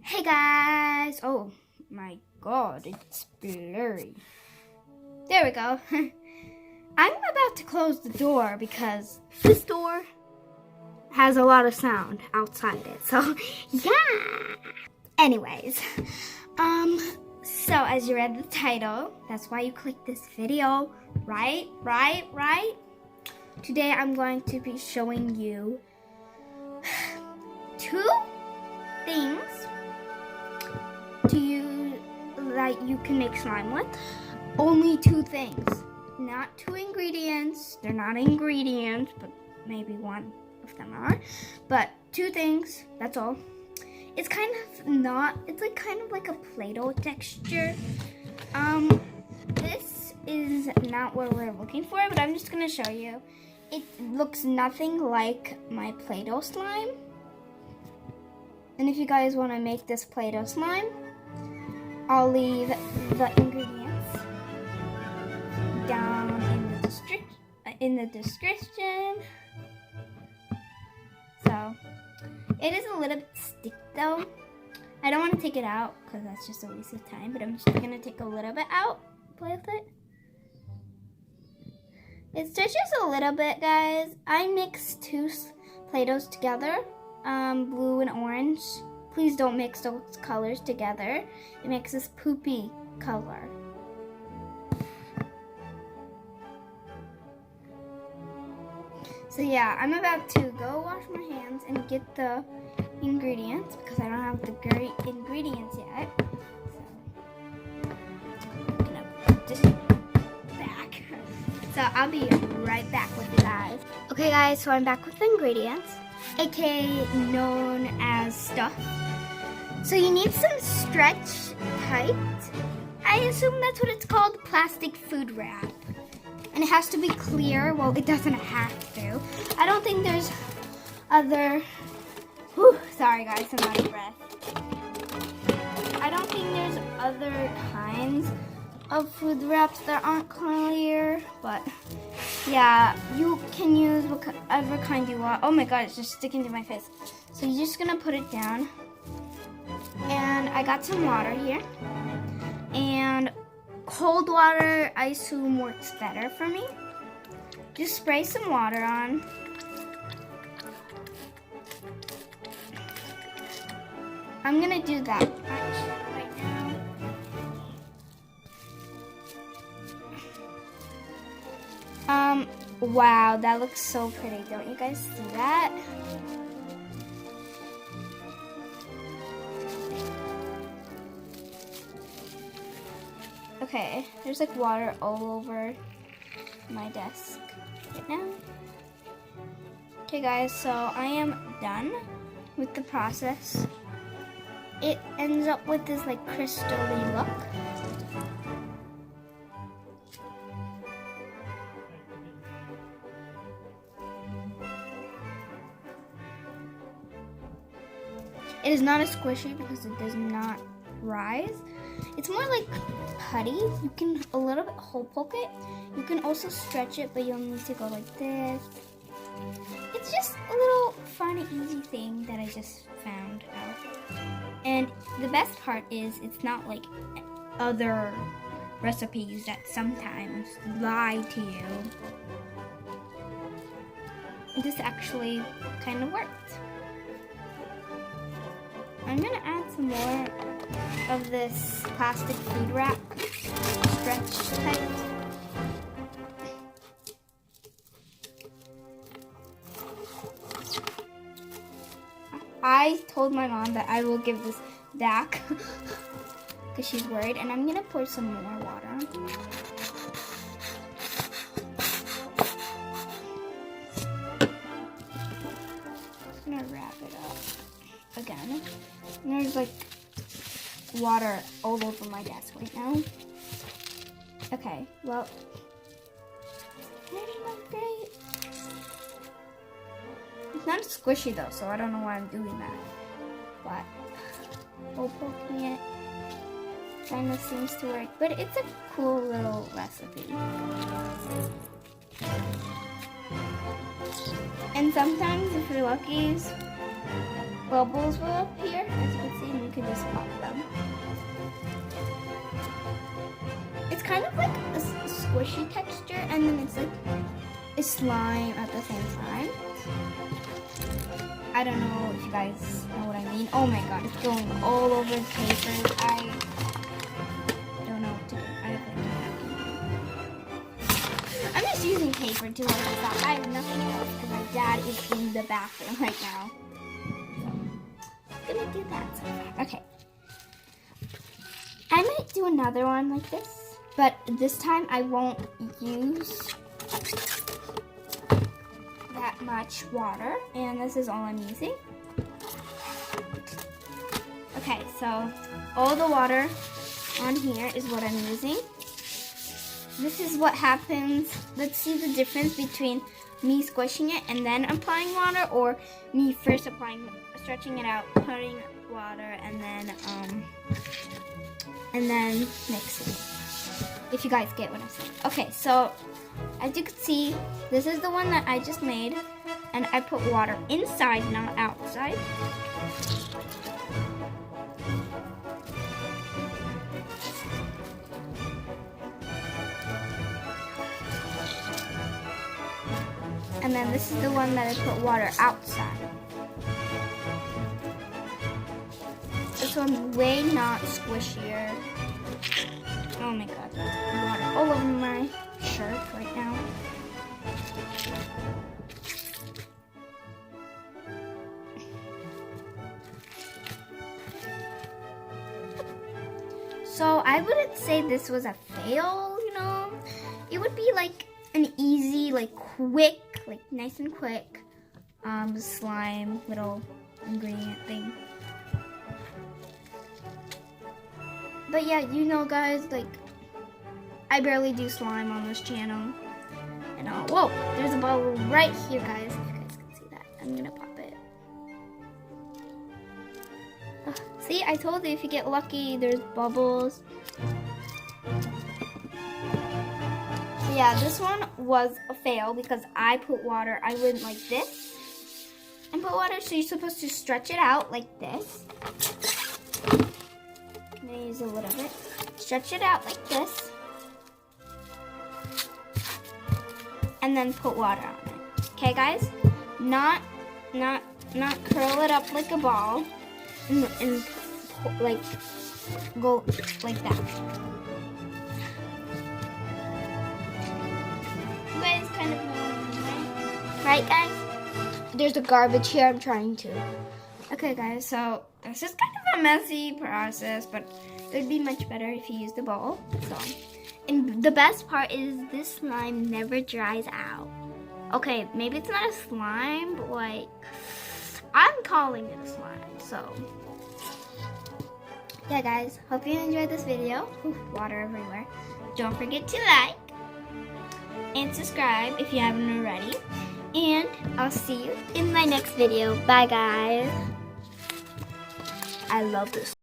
Hey guys! Oh my god, it's blurry. There we go. I'm about to close the door because this door has a lot of sound outside it. So, yeah! Anyways, so as you read the title, that's why you clicked this video, right? Today I'm going to be showing you two things that you can make slime with. Only two things, not two ingredients. They're not ingredients, but maybe one of them are. But two things, that's all. It's kind of like a Play-Doh texture. This is not what we're looking for, but I'm just gonna show you. It looks nothing like my Play-Doh slime. And if you guys want to make this Play-Doh slime, I'll leave the ingredients down in the description. So, it is a little bit sticky though. I don't want to take it out because that's just a waste of time, but I'm just going to take a little bit out, play with it. It stretches a little bit, guys. I mixed two Play-Dohs together, blue and orange. Please don't mix those colors together. It makes this poopy color. So yeah, I'm about to go wash my hands and get the ingredients because I don't have the great ingredients yet. So I'm gonna put this back. So I'll be right back with you guys. Okay guys, so I'm back with the ingredients, aka known as stuff. So you need some stretch tight, I assume that's what it's called, plastic food wrap. And it has to be clear. Well, it doesn't have to. I don't think there's other, sorry guys, I'm out of breath. I don't think there's other kinds of food wraps that aren't clear, but yeah, you can use whatever kind you want. Oh my god, it's just sticking to my face. So you're just gonna put it down. And I got some water here. And cold water, I assume, works better for me. Just spray some water on. I'm gonna do that right now. Wow, that looks so pretty. Don't you guys see that? Okay, there's like water all over my desk right now. Okay guys, so I am done with the process. It ends up with this like crystal-y look. It is not as squishy because it does not rise. It's more like putty. You can a little bit hole poke it. You can also stretch it, but you'll need to go like this. It's just a little fun, easy thing that I just found out. And the best part is it's not like other recipes that sometimes lie to you. This actually kind of worked. I'm gonna add some more of this plastic food wrap, stretch tight. I told my mom that I will give this back because she's worried, and I'm gonna pour some more water on here. Just gonna wrap it up again. And there's like water all over my desk right now. Okay, well, it didn't look great. It's not squishy though, so I don't know why I'm doing that. But poking it kind of seems to work, but it's a cool little recipe. And sometimes, if you're lucky, bubbles will appear, as you can see, and you could just pop them. It's kind of like a squishy texture, and then it's like a slime at the same time. I don't know if you guys know what I mean. Oh my god, it's going all over the papers. I don't know what to do. I have like I'm just using paper to hold this up. I have nothing else because my dad is in the bathroom right now. So I'm gonna do that so far. Okay. I might do another one like this, but this time I won't use that much water, and this is all I'm using. Okay, so all the water on here is what I'm using. This is what happens. Let's see the difference between me squishing it and then applying water, or me first stretching it out, putting water, and then mixing. If you guys get what I'm saying. Okay, so as you can see, this is the one that I just made, and I put water inside, not outside. And then this is the one that I put water outside. This one's way not squishier. Oh my god, there's water all over my shirt right now. So I wouldn't say this was a fail, you know. It would be like an easy, like quick, like nice and quick slime little ingredient thing. But yeah, you know guys, like I barely do slime on this channel. And whoa, there's a bubble right here, guys. If you guys can see that, I'm gonna pop it. See, I told you if you get lucky, there's bubbles. So yeah, this one was a fail because I put water. I went like this and put water. So you're supposed to stretch it out like this. I'm gonna use a little bit. Stretch it out like this. And then put water on it. Okay, guys? Not curl it up like a ball and like go like that. You guys kind of know, right, guys? There's a garbage here. I'm trying to. Okay, guys. So this is kind of a messy process, but it'd be much better if you used the bowl. So. And the best part is this slime never dries out. Okay, maybe it's not a slime, but like, I'm calling it a slime, so. Yeah guys, hope you enjoyed this video. Ooh, water everywhere. Don't forget to like and subscribe if you haven't already. And I'll see you in my next video. Bye guys. I love this.